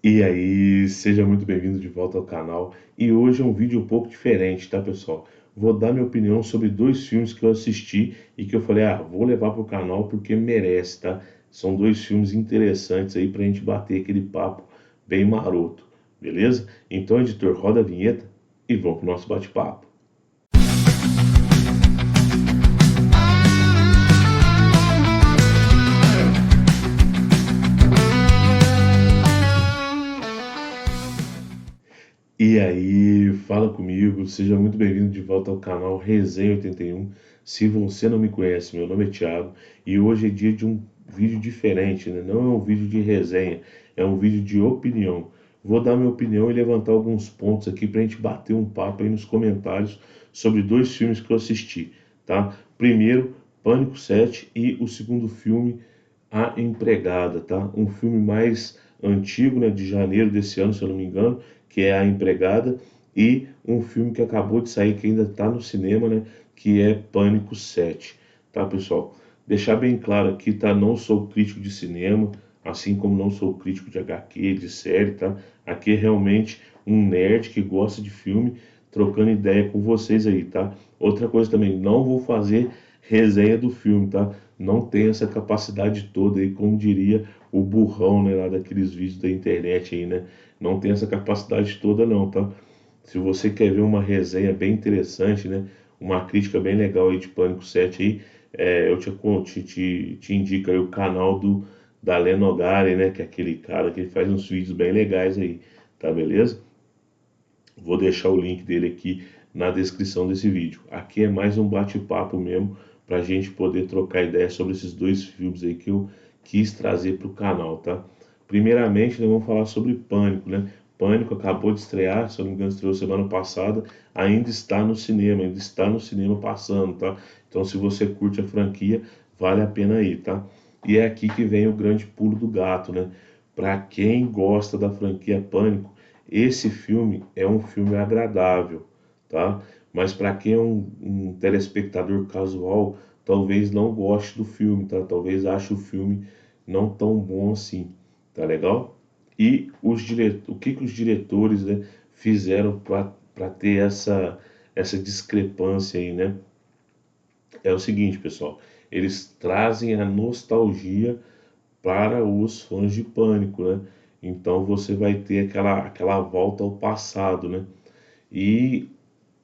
E aí, seja muito bem-vindo de volta ao canal. E hoje é um vídeo um pouco diferente, tá, pessoal? Vou dar minha opinião sobre dois filmes que eu assisti e que eu falei, vou levar pro canal porque merece, tá? São dois filmes interessantes aí pra gente bater aquele papo bem maroto, beleza? Então, editor, roda a vinheta e vamos pro nosso bate-papo. E aí, fala comigo, seja muito bem-vindo de volta ao canal Resenha 81. Se você não me conhece, meu nome é Thiago e hoje é dia de um vídeo diferente, né? Não é um vídeo de resenha, é um vídeo de opinião. Vou dar minha opinião e levantar alguns pontos aqui pra gente bater um papo aí nos comentários sobre dois filmes que eu assisti, tá? Primeiro, Pânico 7 e o segundo filme, A Empregada, tá? Um filme mais antigo, né, de janeiro desse ano, se eu não me engano, que é A Empregada, e um filme que acabou de sair, que ainda está no cinema, né, que é Pânico 7, tá, pessoal? Deixar bem claro aqui, tá? Não sou crítico de cinema, assim como não sou crítico de HQ, de série, tá? Aqui é realmente um nerd que gosta de filme, trocando ideia com vocês aí, tá? Outra coisa também, não vou fazer resenha do filme, tá? Não tenho essa capacidade toda aí, como diria o burrão, né, lá daqueles vídeos da internet aí, né? Não tem essa capacidade toda não, tá? Se você quer ver uma resenha bem interessante, né? Uma crítica bem legal aí de Pânico 7 aí, eu te indico aí o canal da Lenogari, né? Que é aquele cara que faz uns vídeos bem legais aí, tá beleza? Vou deixar o link dele aqui na descrição desse vídeo. Aqui é mais um bate-papo mesmo, para a gente poder trocar ideia sobre esses dois filmes aí que eu quis trazer para o canal, tá? Primeiramente, nós vamos falar sobre Pânico, né? Pânico acabou de estrear, se eu não me engano, estreou semana passada, ainda está no cinema, ainda está no cinema passando, tá? Então, se você curte a franquia, vale a pena ir, tá? E é aqui que vem o grande pulo do gato, né? Para quem gosta da franquia Pânico, esse filme é um filme agradável, tá? Mas para quem é um telespectador casual, talvez não goste do filme, tá? Talvez ache o filme não tão bom assim, tá legal? E o que que os diretores, né, fizeram para ter essa discrepância aí, né? É o seguinte, pessoal, eles trazem a nostalgia para os fãs de Pânico, né? Então você vai ter aquela volta ao passado, né? E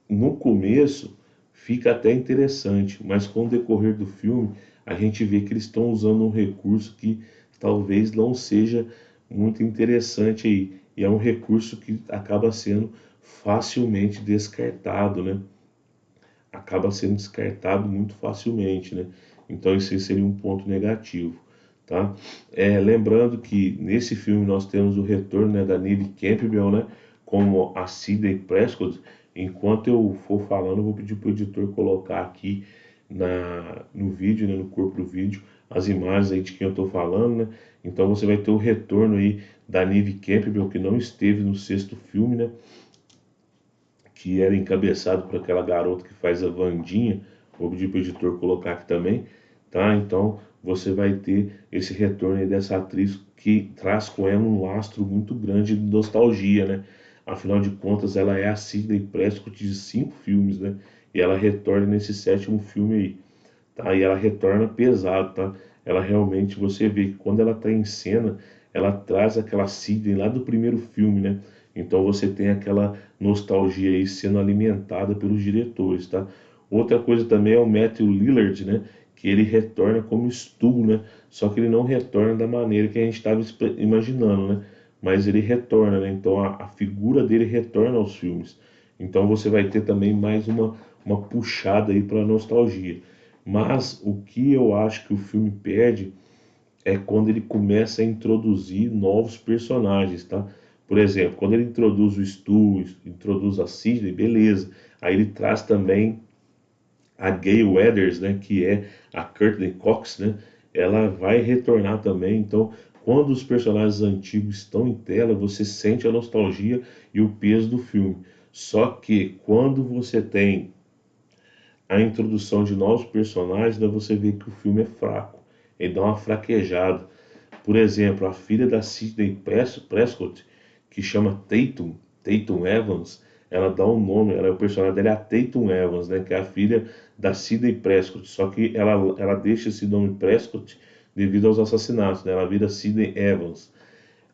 no começo fica até interessante, mas com o decorrer do filme a gente vê que eles estão usando um recurso que talvez não seja muito interessante aí. E é um recurso que acaba sendo facilmente descartado, né? Acaba sendo descartado muito facilmente, né? Então isso aí seria um ponto negativo, tá? Lembrando que nesse filme nós temos o retorno, né, da Neve Campbell, né, como a Sidney Prescott. Enquanto eu for falando, eu vou pedir para o editor colocar aqui no vídeo, né, no corpo do vídeo, as imagens aí de quem eu estou falando, né? Então você vai ter o retorno aí da Neve Campbell, que não esteve no sexto filme, né? Que era encabeçado por aquela garota que faz a Wandinha. Vou pedir para o editor colocar aqui também, tá? Então você vai ter esse retorno aí dessa atriz que traz com ela um lastro muito grande de nostalgia, né? Afinal de contas, ela é a Sidney Prescott de 5 filmes, né? E ela retorna nesse sétimo filme aí, tá? E ela retorna pesado, tá? Ela realmente, você vê que quando ela tá em cena, ela traz aquela Sidney lá do primeiro filme, né? Então você tem aquela nostalgia aí sendo alimentada pelos diretores, tá? Outra coisa também é o Matthew Lillard, né? Que ele retorna como Stu, né? Só que ele não retorna da maneira que a gente estava imaginando, né? Mas ele retorna, né? Então a figura dele retorna aos filmes. Então você vai ter também mais uma puxada aí para nostalgia. Mas o que eu acho que o filme perde é quando ele começa a introduzir novos personagens, tá? Por exemplo, quando ele introduz o Stu, introduz a Sidney, beleza. Aí ele traz também a Gay Weathers, né, que é a Courtney Cox, né? Ela vai retornar também. Então, quando os personagens antigos estão em tela, você sente a nostalgia e o peso do filme. Só que quando você tem a introdução de novos personagens, daí você vê que o filme é fraco, ele dá uma fraquejada. Por exemplo, a filha da Sidney Prescott, que chama Tatum Evans, ela dá um nome, ela, o personagem dela é a Tatum Evans, né, que é a filha da Sidney Prescott, só que ela deixa esse nome Prescott devido aos assassinatos, né, ela vira Sidney Evans.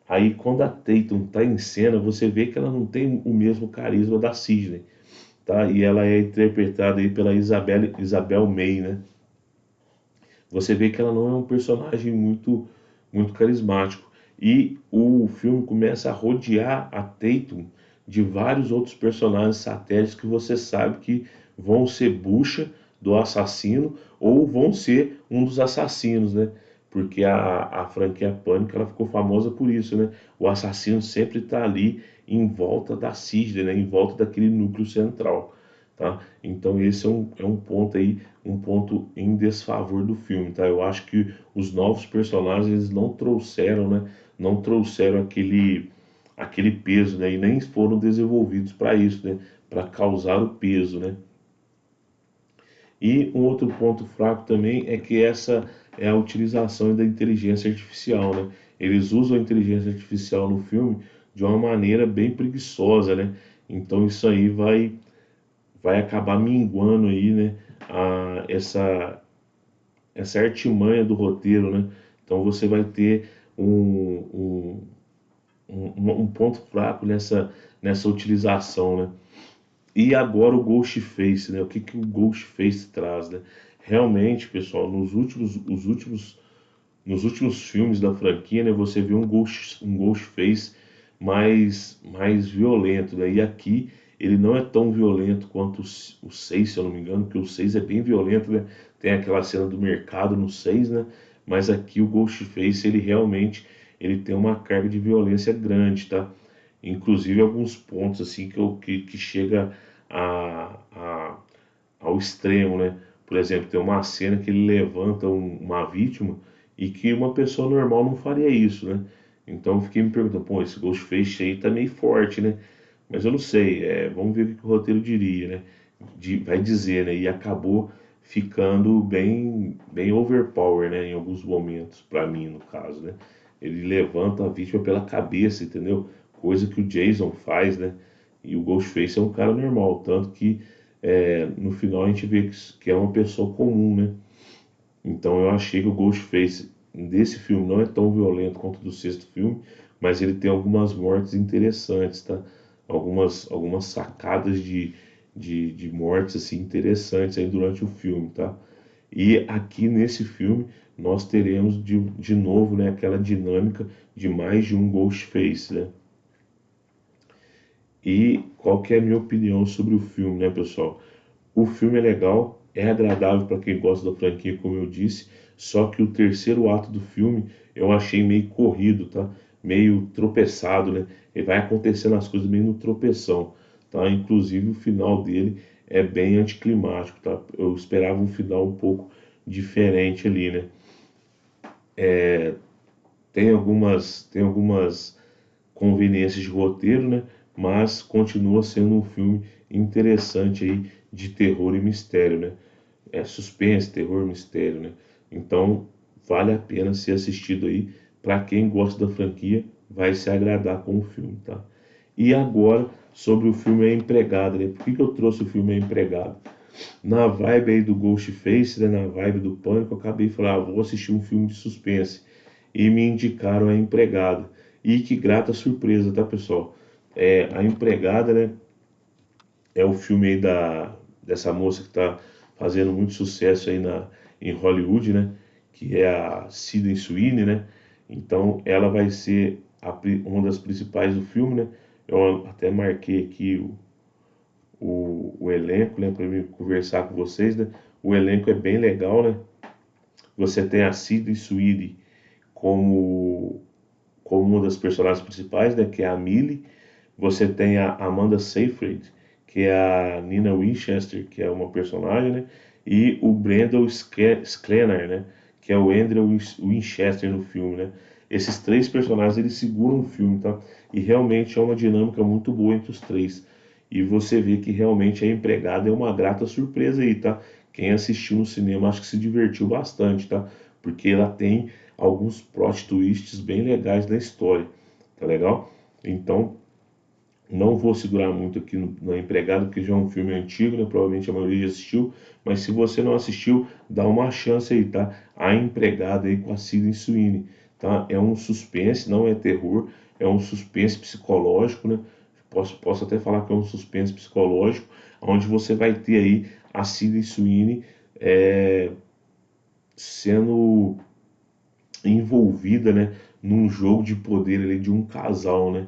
Aí quando a Tatum tá em cena, você vê que ela não tem o mesmo carisma da Sidney, tá? E ela é interpretada aí pela Isabel May, né? Você vê que ela não é um personagem muito carismático. E o filme começa a rodear a Tatum de vários outros personagens satélites que você sabe que vão ser bucha do assassino ou vão ser um dos assassinos, né? Porque a franquia Pânico ela ficou famosa por isso, né? O assassino sempre está ali em volta da Sidney, né? Em volta daquele núcleo central, tá? Então esse é um ponto aí, um ponto em desfavor do filme, tá? Eu acho que os novos personagens eles não trouxeram, né? Não trouxeram aquele peso, né? E nem foram desenvolvidos para isso, né? Para causar o peso, né? E um outro ponto fraco também é que essa é a utilização da inteligência artificial, né? Eles usam a inteligência artificial no filme de uma maneira bem preguiçosa, né? Então isso aí vai acabar minguando aí, né, essa artimanha do roteiro, né? Então você vai ter um ponto fraco nessa utilização, né? E agora o Ghostface, né? O que o Ghostface traz, né? Realmente, pessoal, nos últimos filmes da franquia, né, você vê um Ghostface mais violento, né? E aqui ele não é tão violento quanto o 6, se eu não me engano, porque o 6 é bem violento, né? Tem aquela cena do mercado no 6, né? Mas aqui o Ghostface, ele realmente ele tem uma carga de violência grande, tá? Inclusive alguns pontos assim que chega a, ao extremo, né? Por exemplo, tem uma cena que ele levanta uma vítima e que uma pessoa normal não faria isso, né? Então eu fiquei me perguntando, pô, esse Ghostface aí tá meio forte, né? Mas eu não sei, vamos ver o que o roteiro diria, né? Vai dizer, né? E acabou ficando bem overpower, né? Em alguns momentos, pra mim, no caso, né? Ele levanta a vítima pela cabeça, entendeu? Coisa que o Jason faz, né? E o Ghostface é um cara normal, tanto que no final a gente vê que é uma pessoa comum, né? Então eu achei que o Ghostface desse filme não é tão violento quanto o do sexto filme, mas ele tem algumas mortes interessantes, tá? Algumas sacadas de mortes assim interessantes aí durante o filme, tá? E aqui nesse filme nós teremos de novo, né, aquela dinâmica de mais de um Ghostface, né? E qual que é a minha opinião sobre o filme, né, pessoal? O filme é legal, é agradável para quem gosta da franquia, como eu disse, só que o terceiro ato do filme eu achei meio corrido, tá? Meio tropeçado, né? E vai acontecendo as coisas meio no tropeção, tá? Inclusive o final dele é bem anticlimático, tá? Eu esperava um final um pouco diferente ali, né? Tem algumas conveniências de roteiro, né? Mas continua sendo um filme interessante aí de terror e mistério, né? É suspense, terror, mistério, né? Então vale a pena ser assistido aí. Para quem gosta da franquia, vai se agradar com o filme, tá? E agora sobre o filme A Empregada, né? Por que eu trouxe o filme A Empregada? Na vibe aí do Ghostface, né? Na vibe do Pânico, eu acabei de falar, vou assistir um filme de suspense. E me indicaram A Empregada. E que grata surpresa, tá, pessoal? A Empregada, né? É o filme aí dessa moça que está fazendo muito sucesso aí em Hollywood, né? Que é a Sydney Sweeney, né? Então ela vai ser uma das principais do filme, né? Eu até marquei aqui o elenco, né? Para mim conversar com vocês, né? O elenco é bem legal, né? Você tem a Sydney Sweeney como uma das personagens principais, né? Que é a Millie. Você tem a Amanda Seyfried, que é a Nina Winchester, que é uma personagem, né? E o Brendan Sklenar, né? Que é o Andrew Winchester no filme, né? Esses três personagens, eles seguram o filme, tá? E realmente é uma dinâmica muito boa entre os três. E você vê que realmente a empregada é uma grata surpresa aí, tá? Quem assistiu no cinema acho que se divertiu bastante, tá? Porque ela tem alguns plot twists bem legais na história, tá legal? Então, não vou segurar muito aqui no Empregado, porque já é um filme antigo, né? Provavelmente a maioria já assistiu, mas se você não assistiu, dá uma chance aí, tá? A Empregada aí com a Sydney Sweeney, tá? É um suspense, não é terror, é um suspense psicológico, né? Posso até falar que é um suspense psicológico, onde você vai ter aí a Sydney Sweeney sendo envolvida, né, num jogo de poder ali de um casal, né?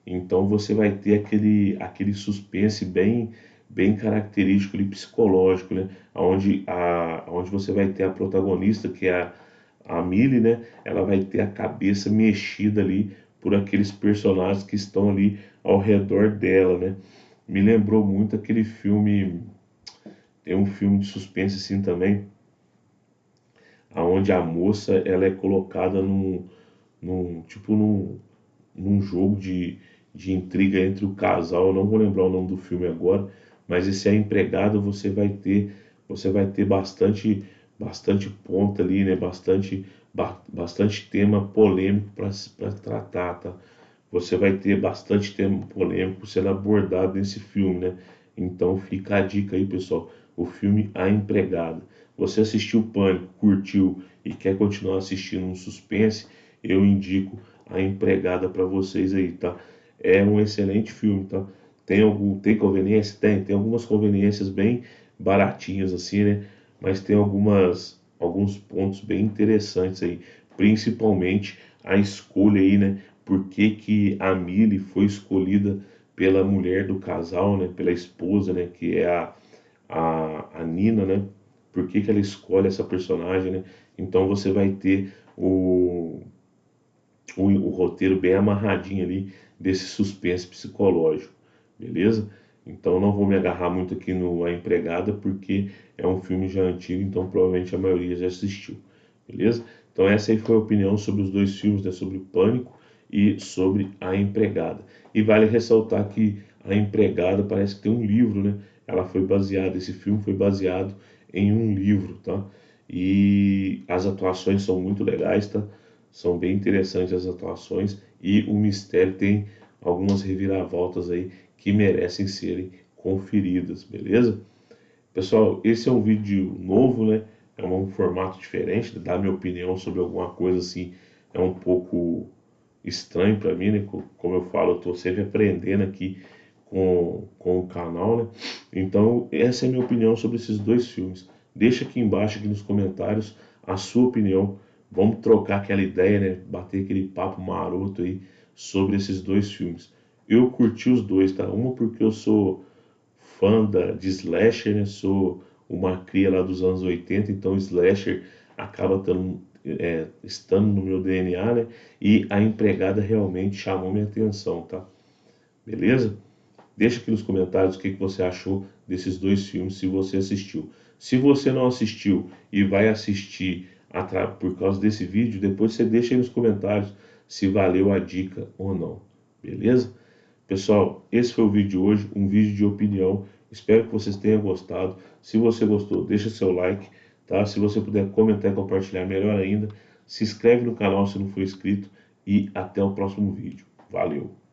Então você vai ter aquele suspense bem característico ali, psicológico, né? Onde você vai ter a protagonista, que é a Millie, né? Ela vai ter a cabeça mexida ali por aqueles personagens que estão ali ao redor dela, né? Me lembrou muito aquele filme, tem um filme de suspense assim também, aonde a moça ela é colocada num jogo de intriga entre o casal. Eu não vou lembrar o nome do filme agora, mas esse é Empregado. Você vai ter bastante ponta ali, né? Bastante tema polêmico para tratar, tá? Você vai ter bastante tema polêmico sendo abordado nesse filme, né? Então fica a dica aí, pessoal. O filme A Empregada. Você assistiu Pânico, curtiu e quer continuar assistindo um suspense, eu indico A Empregada para vocês aí, tá? É um excelente filme, tá? Tem conveniência? Tem algumas conveniências bem baratinhas assim, né? Mas tem alguns pontos bem interessantes aí, principalmente a escolha aí, né? Por que que a Millie foi escolhida pela mulher do casal, né? Pela esposa, né? Que é a Nina, né? Por que que ela escolhe essa personagem, né? Então você vai ter o roteiro bem amarradinho ali desse suspense psicológico, beleza? Então não vou me agarrar muito aqui no A Empregada, porque é um filme já antigo, então provavelmente a maioria já assistiu, beleza? Então essa aí foi a opinião sobre os dois filmes, né? Sobre o Pânico e sobre A Empregada. E vale ressaltar que A Empregada parece que tem um livro, né? Esse filme foi baseado em um livro, tá? E as atuações são muito legais, tá? São bem interessantes as atuações e o mistério tem algumas reviravoltas aí que merecem serem conferidas, beleza? Pessoal, esse é um vídeo novo, né? É um formato diferente, dar minha opinião sobre alguma coisa assim é um pouco estranho para mim, né? Como eu falo, eu estou sempre aprendendo aqui com o canal, né? Então, essa é a minha opinião sobre esses dois filmes. Deixa aqui embaixo, aqui nos comentários, a sua opinião. Vamos trocar aquela ideia, né? Bater aquele papo maroto aí sobre esses dois filmes. Eu curti os dois, tá? Uma porque eu sou fã de slasher, né? Sou uma cria lá dos anos 80, então slasher acaba estando no meu DNA, né? E A Empregada realmente chamou minha atenção, tá? Beleza? Deixa aqui nos comentários o que você achou desses dois filmes, se você assistiu. Se você não assistiu e vai assistir por causa desse vídeo, depois você deixa aí nos comentários se valeu a dica ou não. Beleza? Pessoal, esse foi o vídeo de hoje, um vídeo de opinião. Espero que vocês tenham gostado. Se você gostou, deixa seu like, tá? Se você puder comentar e compartilhar, melhor ainda. Se inscreve no canal se não for inscrito e até o próximo vídeo. Valeu!